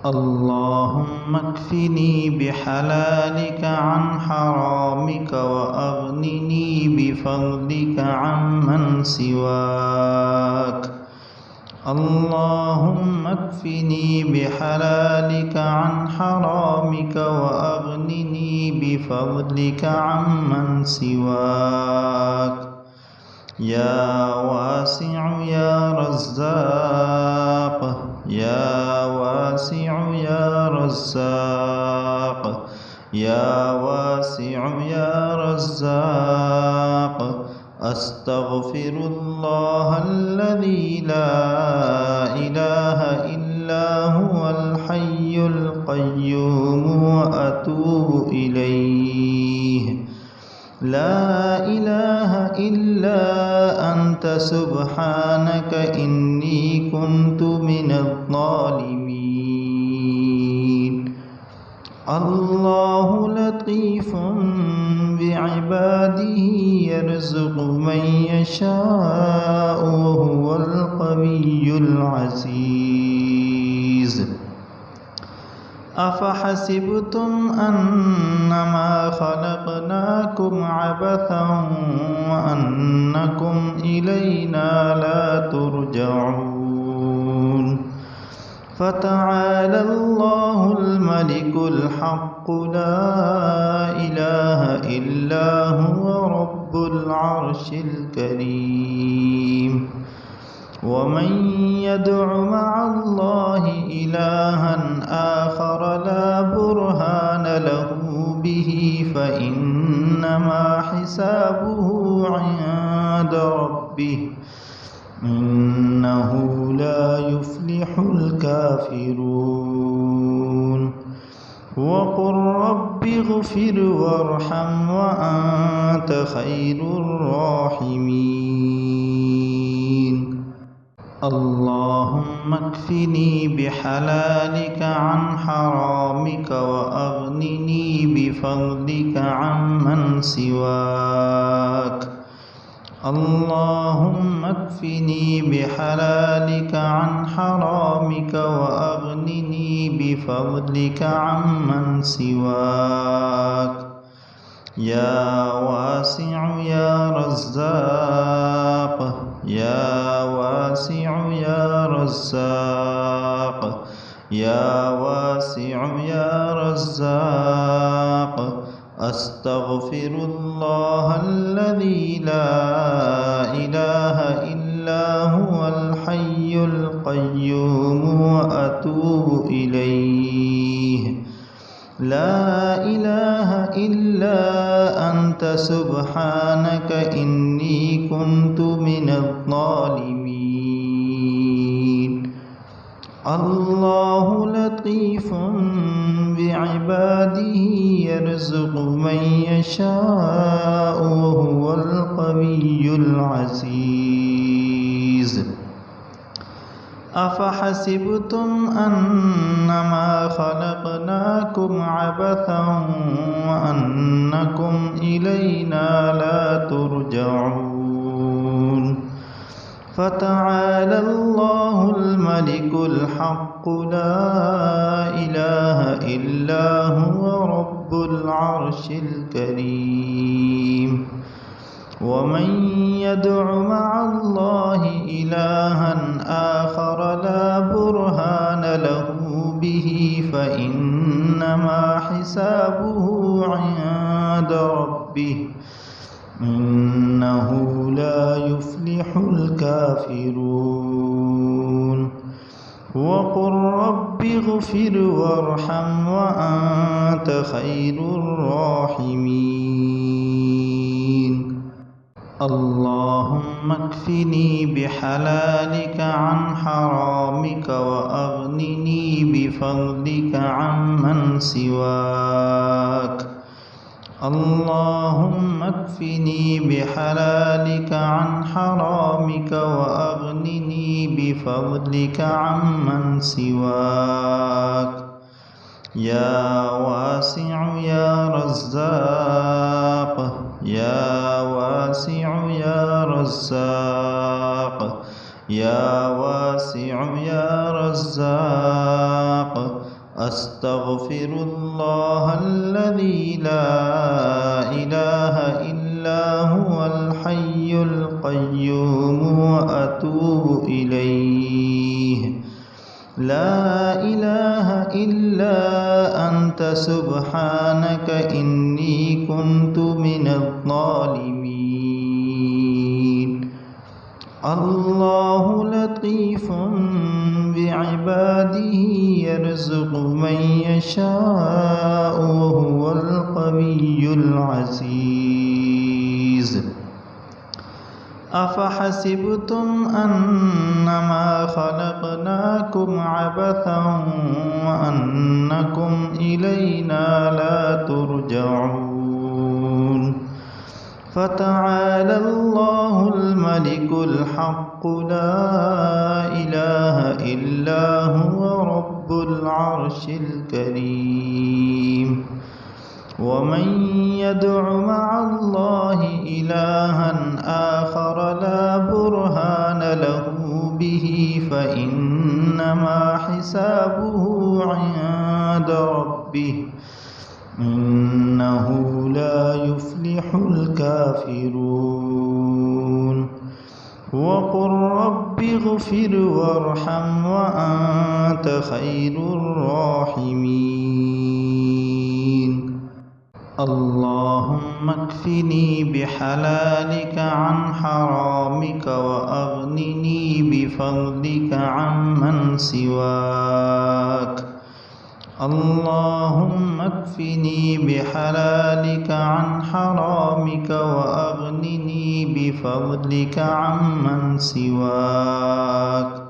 اللهم اكفني بحلالك عن حرامك وأغنني بفضلك عمن سواك. اللهم اكفني بحلالك عن حرامك وأغنني بفضلك عمن سواك. يا واسع يا رزاق، يا واسع يا رزاق، يا واسع يا رزاق. أستغفر الله الذي لا إله إلا هو الحي القيوم وأتوب إليه. لا إله إلا أنت سبحانك إني كنت من الظالمين. الله لطيف بعباده يرزق من يشاء وهو القوي العزيز. أفحسبتم أنما خلقناكم عبثا وأنكم إلينا لا ترجعون. فتعالى الله الملك الحق لا إله إلا هو رب العرش الكريم. ومن يدع مع الله إلها آخر لا برهان له به فإنما حسابه عند ربه إنه لا يفلح الكافرون. وقل رب اغفر وارحم وأنت خير الراحمين. اللهم اكفني بحلالك عن حرامك وأغنني بفضلك عمن سواك. اللهم اكفني بحلالك عن حرامك وأغنني بفضلك عمن سواك. يا واسع يا رزاق، يا واسع يا رزاق، يا واسع يا رزاق. يا واسع يا رزاق، يا واسع يا رزاق. أستغفر الله الذي لا إله إلا هو الحي القيوم وأتوب إليه. لا إله إلا أنت سبحانك إني كنت من الظالمين. اللهم اكفني بحلالك عن حرامك وأغنني بفضلك عمن سواك. اللهم اكفني بحلالك عن حرامك وأغنني بفضلك عمن سواك. يا واسع يا رزاق، أستغفر الله الذي لا إله إلا هو الحي القيوم وأتوب إليه. لا إله إلا أنت سبحانك إني كنت من الظالمين. الله لطيف بعباده يرزق من يشاء وهو القوي العزيز. أفحسبتم أنما خلقناكم عبثا وأنكم إلينا لا ترجعون. فتعالى الله الملك الحق لا إله إلا هو رب العرش الكريم. ومن يدع مع الله إلها آخر لا برهان له به فإنما حسابه عند ربه إنه لا يفلح الكافرون. وقل رب اغفر وارحم وأنت خير الراحمين. اللهم اكفني بحلالك عن حرامك وأغنني بفضلك عمن سواك. اللهم اكفني بحلالك عن حرامك وأغنني بفضلك عمن سواك. يا واسع يا رزاق، يا واسع يا رزاق، يا واسع يا رزاق. أستغفر الله الذي لا إله إلا هو الحي القيوم وأتوب إليه. لا إله إلا أنت سبحانك إني كنت من الظالمين. الله لطيف بعباده يرزق من يشاء وهو القوي العزيز. أفحسبتم أنما خلقناكم عبثا وأنكم إلينا لا ترجعون. فتعالى الله الملك الحق لا إله إلا هو رب العرش الكريم. ومن يدع مع الله إلها آخر لا برهان له به فإنما حسابه عند ربه إنه لا يفلح الكافرون. وقل رب اغفر وارحم وأنت خير الراحمين. اللهم اكفني بحلالك عن حرامك وأغنني بفضلك عمن سواك. اللهم اكفني بحلالك عن حرامك وأغنني بفضلك عمن سواك.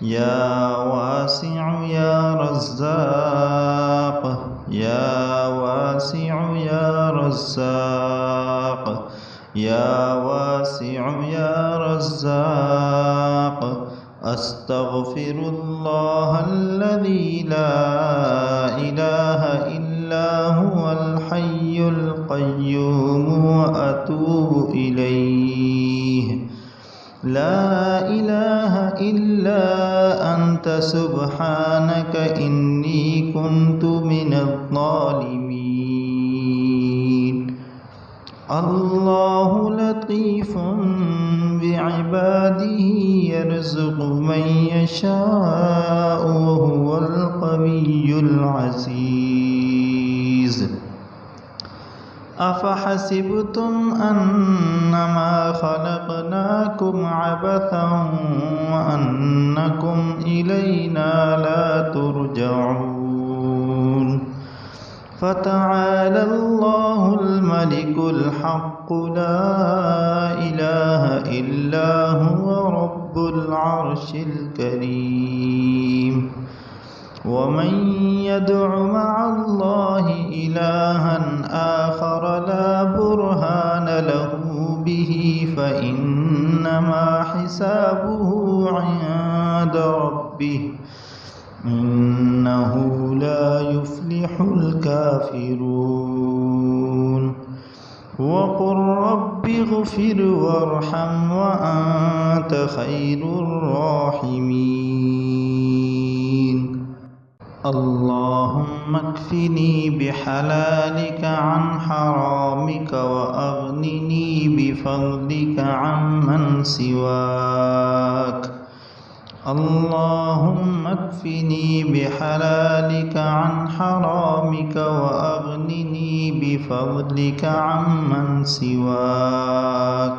يا واسع يا رزاق يا واسع يا رزاق يا واسع يا رزاق. أستغفر الله الذي لا إله إلا هو الحي القيوم وأتوب إليه. لا إله إلا أنت سبحانك إني كنت من الظالمين. الله لطيف بعباده يرزق من يشاء وهو القوي العزيز. أفحسبتم أنما خلقناكم عبثا وأنكم إلينا لا ترجعون. فتعالى الله الملك الحق لا إله إلا هو رب العرش الكريم. ومن يدع مع الله إلها آخر لا برهان له به فإنما حسابه عند ربه إنه لا يفلح الكافرون. وقل رب اغفر وارحم وأنت خير الراحمين. اللهم اكفني بحلالك عن حرامك وأغنني بفضلك عمن سواك. اللهم اكفني بحلالك عن حرامك وأغنني بفضلك عمن سواك.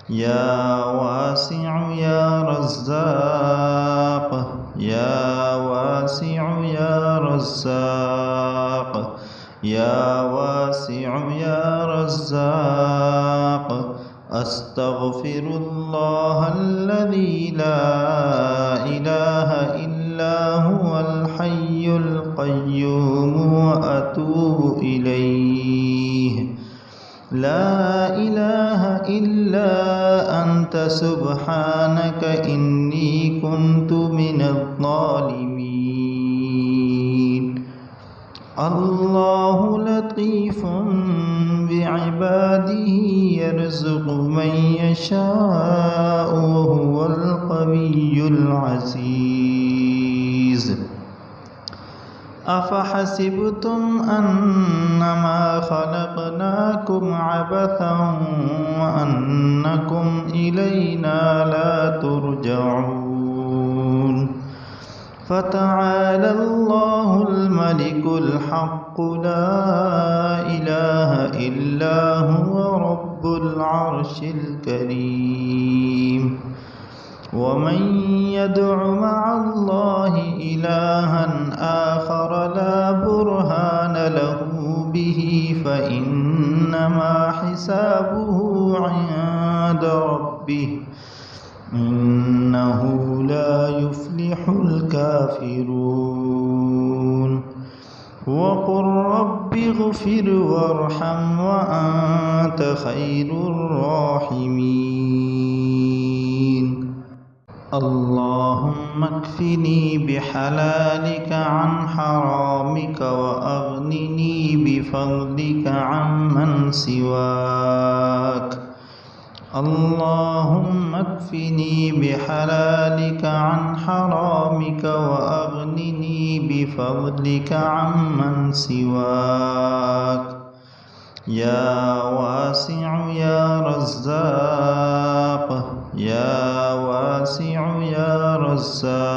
يا واسع يا رزاق يا واسع يا رزاق يا واسع يا رزاق. أستغفر الله الذي لا إله إلا هو الحي القيوم وأتوب إليه. لا إله إلا أنت سبحانك إني كنت من الظالمين. الله لطيف بعباده يرزق من يشاء وهو القوي العزيز. أفحسبتم أنما خلقناكم عبثا وأنكم إلينا لا ترجعون فتعالى الله الملك الحق لا إله إلا هو رب العرش الكريم ومن يدع مع الله إلها آخر لا برهان له به فإنما حسابه عند ربه إنه لا يفلح الكافرون وقل رب اغفر وارحم وأنت خير الراحمين اللهم اكفني بحلالك عن حرامك وأغنني بفضلك عمن سواك اللهم اكفني بحلالك عن حرامك وأغنني بفضلك عمن سواك يا واسع يا رزاق يا واسع يا رزاق